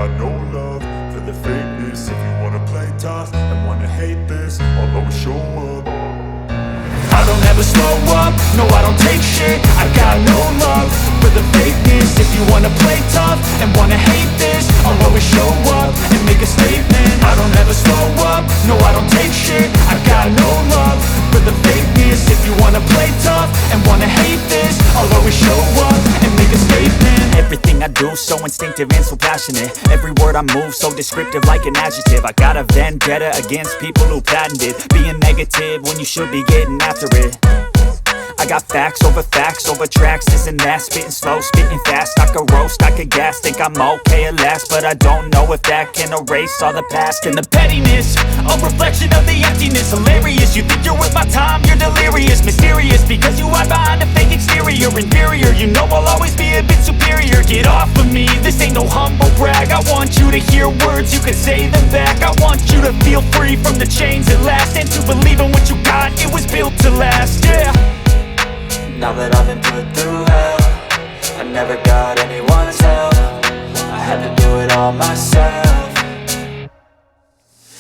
got no love for the fakeness. If you wanna play tough and wanna hate this, I'll always show up. I don't ever slow up, no I don't take shit. I got no love for the fakeness. If you wanna play tough and wanna hate this, I'll always show up and make a statement. I don't ever slow up, no I don't take shit. I got no love for the fakeness. If you wanna play tough and wanna hate this, I'll always show up and make a statement. Everything I do so instinctive and so passionate. Every word I move so descriptive like an adjective. I got a vendetta against people who patented being negative when you should be getting after it. I got facts over tracks, this and that. Spitting slow, spitting fast, I could roast, I could gas. Think I'm okay at last, but I don't know if that can erase all the past. And the pettiness, a reflection of the emptiness. Hilarious, you think you're worth my time, you're delirious. Mysterious, because you hide behind a fake exterior. Inferior, you know I'll always be a bit superior. Get off of me, this ain't no humble brag. I want you to hear words, you can say them back. I want you to feel free from the chains at last, and to believe in what you got, it was built to last, yeah. Now that I've been put through hell, I never got anyone's help. I had to do it all myself.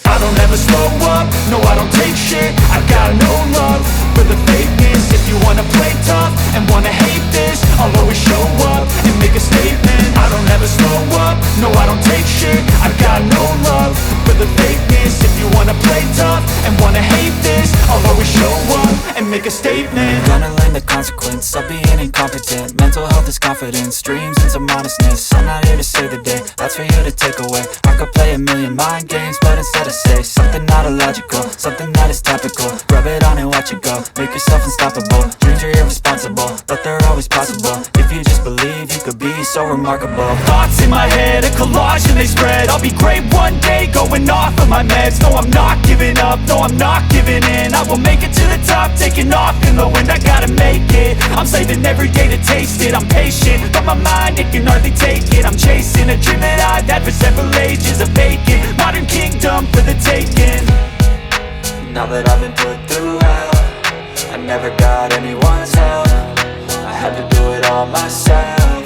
I don't ever slow up, no I don't take shit. I got no love for the fakeness. If you wanna play tough and wanna hate this, I'll always show up and make a statement. I don't ever slow up, no I don't take shit. I got no love for the fakeness. If you wanna play tough and wanna hate this, I'll always show up and make a statement. Gonna learn the consequence of being incompetent. Mental health is confidence, dreams and some honestness. I'm not here to save the day, that's for you to take away. I could play a million mind games, but instead I say something not illogical, something that is topical. Rub it on and watch it go, make yourself unstoppable. Dreams are irresponsible, but they're always possible. If you just believe, you could be so remarkable. Thoughts in my head, a collage and they spread. I'll be great one day, going off of my meds. No, I'm not giving up, no, I'm not giving in. I will make it to the top, taking off in the wind. I gotta make it, I'm saving every day to taste it. I'm patient, but my mind, it can hardly take it. I'm chasing a dream that I've had for several ages. A vacant, modern kingdom for the taking. Now that I've been put through hell, I never got anyone's help. I had to do it all myself.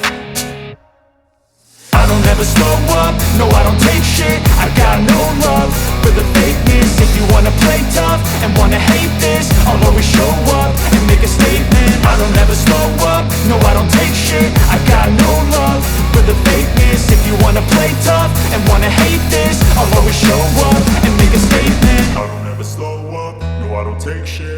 I don't ever slow up, no I don't take shit. I got no love for the fakeness. If you wanna play tough and wanna hate this, I'll always show up and make a statement. I don't ever slow up, no I don't take shit. I got no love for the fakeness. If you wanna play tough and wanna hate this, I'll always show up and make a statement. I don't ever slow up, no I don't take shit.